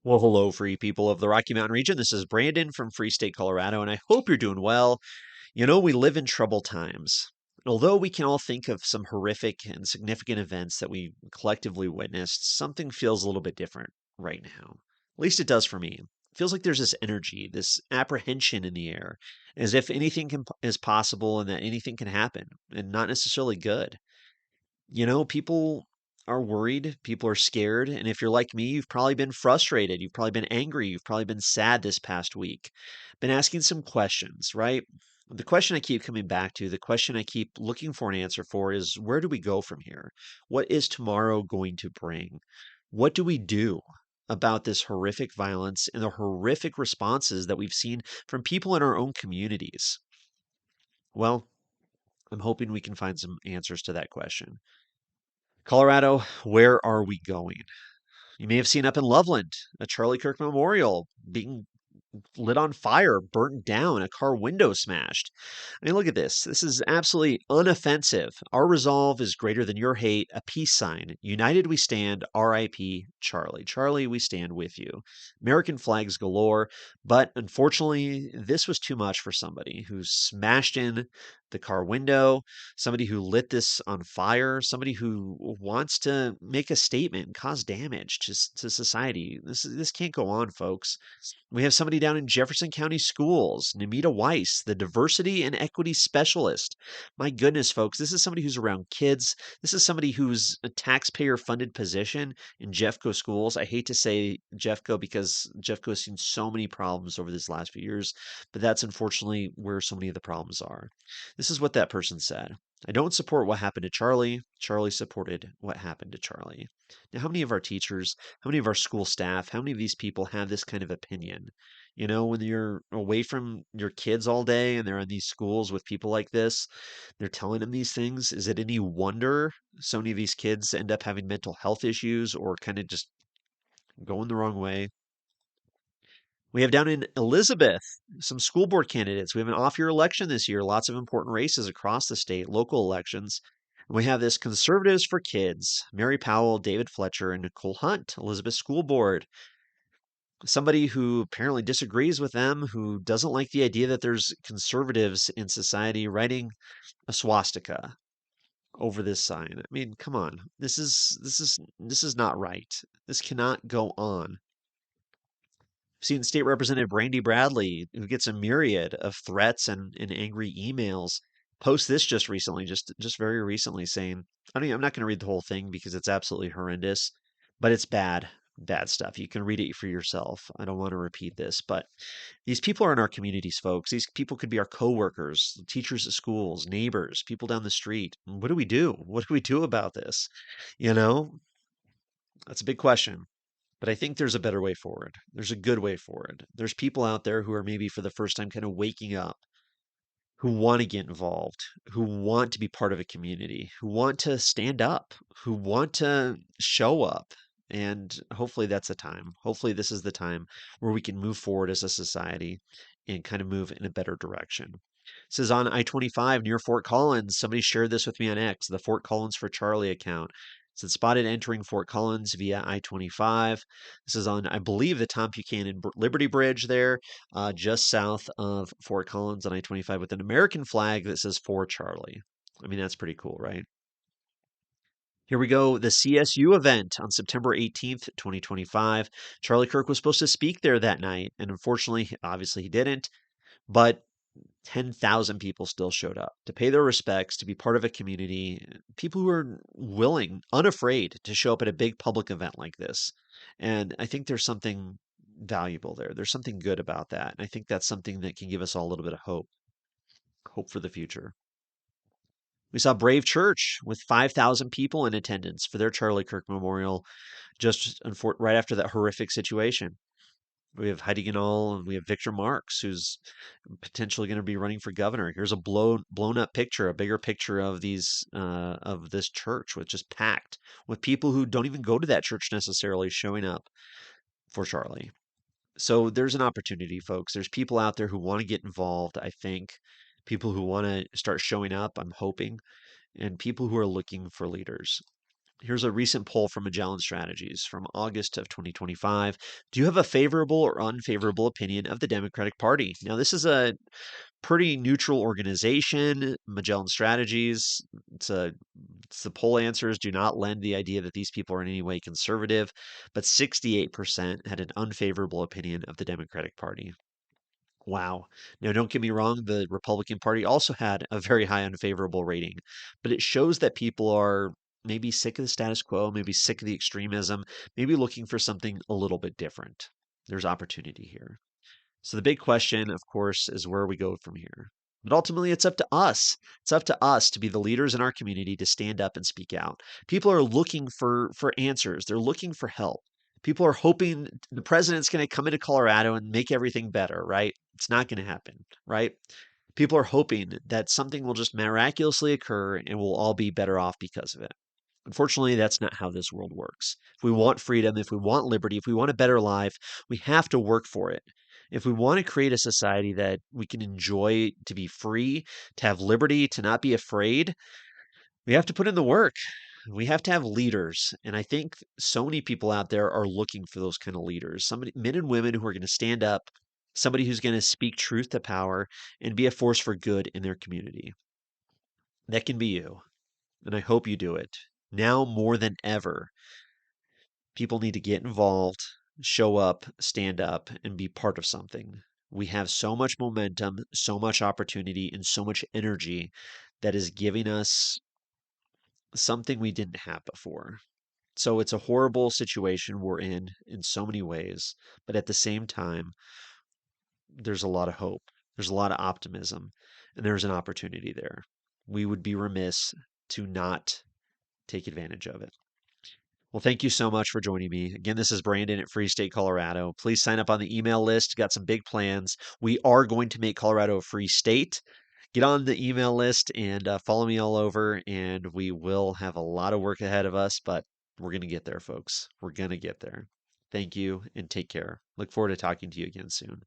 Well, hello, free people of the Rocky Mountain region. This is Brandon from Free State, Colorado, and I hope you're doing well. We live in troubled times. Although we can all think of some horrific and significant events that we collectively witnessed, something feels a little bit different right now. At least it does for me. It feels like there's this energy, this apprehension in the air, as if is possible and that anything can happen, and not necessarily good. People are worried, people are scared, and if you're like me, you've probably been frustrated, you've probably been angry, you've probably been sad this past week. Been asking some questions, right? The question I keep coming back to, the question I keep looking for an answer for is where do we go from here? What is tomorrow going to bring? What do we do about this horrific violence and the horrific responses that we've seen from people in our own communities? Well, I'm hoping we can find some answers to that question. Colorado, where are we going? You may have seen up in Loveland a Charlie Kirk memorial being lit on fire, burnt down, a car window smashed. I mean, look at this. This is absolutely unoffensive. Our resolve is greater than your hate, a peace sign. United we stand, RIP Charlie. Charlie, we stand with you. American flags galore, but unfortunately, this was too much for somebody who smashed in the car window, somebody who lit this on fire, somebody who wants to make a statement, cause damage to society. This can't go on, folks. We have somebody down in Jefferson County Schools, Namita Weiss, the diversity and equity specialist. My goodness, folks, this is somebody who's around kids. This is somebody who's a taxpayer funded position in Jeffco schools. I hate to say Jeffco because Jeffco has seen so many problems over these last few years, but that's unfortunately where so many of the problems are. This is what that person said. I don't support what happened to Charlie. Charlie supported what happened to Charlie. Now, how many of our teachers, how many of our school staff, how many of these people have this kind of opinion? When you're away from your kids all day and they're in these schools with people like this, they're telling them these things. Is it any wonder so many of these kids end up having mental health issues or kind of just going the wrong way? We have down in Elizabeth some school board candidates. We have an off year election this year, lots of important races across the state, local elections. And we have this Conservatives for Kids, Mary Powell, David Fletcher, and Nicole Hunt, Elizabeth School Board. Somebody who apparently disagrees with them, who doesn't like the idea that there's conservatives in society writing a swastika over this sign. I mean, come on. This is not right. This cannot go on. Seen State Representative Brandy Bradley, who gets a myriad of threats and angry emails, post this just recently, just very recently, saying, I'm not going to read the whole thing because it's absolutely horrendous, but it's bad stuff. You can read it for yourself. I don't want to repeat this, but these people are in our communities, folks. These people could be our coworkers, teachers at schools, neighbors, people down the street. What do we do? What do we do about this? You know, that's a big question. But I think there's a better way forward. There's a good way forward. There's people out there who are maybe for the first time kind of waking up, who want to get involved, who want to be part of a community, who want to stand up, who want to show up. And hopefully that's the time. Hopefully this is the time where we can move forward as a society and kind of move in a better direction. This is on I-25 near Fort Collins. Somebody shared this with me on X, the Fort Collins for Charlie account. It's spotted entering Fort Collins via I-25. This is on, I believe, the Tom Buchanan Liberty Bridge there, just south of Fort Collins on I-25 with an American flag that says for Charlie. I mean, that's pretty cool, right? Here we go. The CSU event on September 18th, 2025. Charlie Kirk was supposed to speak there that night, and unfortunately, obviously, he didn't. But 10,000 people still showed up to pay their respects, to be part of a community, people who are willing, unafraid to show up at a big public event like this. And I think there's something valuable there. There's something good about that. And I think that's something that can give us all a little bit of hope for the future. We saw Brave Church with 5,000 people in attendance for their Charlie Kirk Memorial right after that horrific situation. We have Heidi Ganahl and we have Victor Marx, who's potentially going to be running for governor. Here's a blown up picture, a bigger picture of this church, which is packed with people who don't even go to that church necessarily showing up for Charlie. So there's an opportunity, folks. There's people out there who want to get involved, I think. People who want to start showing up, I'm hoping, and people who are looking for leaders. Here's a recent poll from Magellan Strategies from August of 2025. Do you have a favorable or unfavorable opinion of the Democratic Party? Now, this is a pretty neutral organization, Magellan Strategies. It's a it's the poll answers do not lend the idea that these people are in any way conservative, but 68% had an unfavorable opinion of the Democratic Party. Wow. Now, don't get me wrong, the Republican Party also had a very high unfavorable rating, but it shows that people are maybe sick of the status quo, maybe sick of the extremism, maybe looking for something a little bit different. There's opportunity here. So the big question, of course, is where we go from here. But ultimately, it's up to us. It's up to us to be the leaders in our community to stand up and speak out. People are looking for answers. They're looking for help. People are hoping the president's going to come into Colorado and make everything better, right? It's not going to happen, right? People are hoping that something will just miraculously occur and we'll all be better off because of it. Unfortunately, that's not how this world works. If we want freedom, if we want liberty, if we want a better life, we have to work for it. If we want to create a society that we can enjoy, to be free, to have liberty, to not be afraid, we have to put in the work. We have to have leaders. And I think so many people out there are looking for those kind of leaders. Somebody, men and women who are going to stand up, somebody who's going to speak truth to power and be a force for good in their community. That can be you. And I hope you do it. Now more than ever, people need to get involved, show up, stand up, and be part of something. We have so much momentum, so much opportunity, and so much energy that is giving us something we didn't have before. So it's a horrible situation we're in so many ways, but at the same time, there's a lot of hope. There's a lot of optimism, and there's an opportunity there. We would be remiss to not take advantage of it. Well, thank you so much for joining me. Again, this is Brandon at Free State, Colorado. Please sign up on the email list. Got some big plans. We are going to make Colorado a free state. Get on the email list and follow me all over, and we will have a lot of work ahead of us, but we're going to get there, folks. We're going to get there. Thank you and take care. Look forward to talking to you again soon.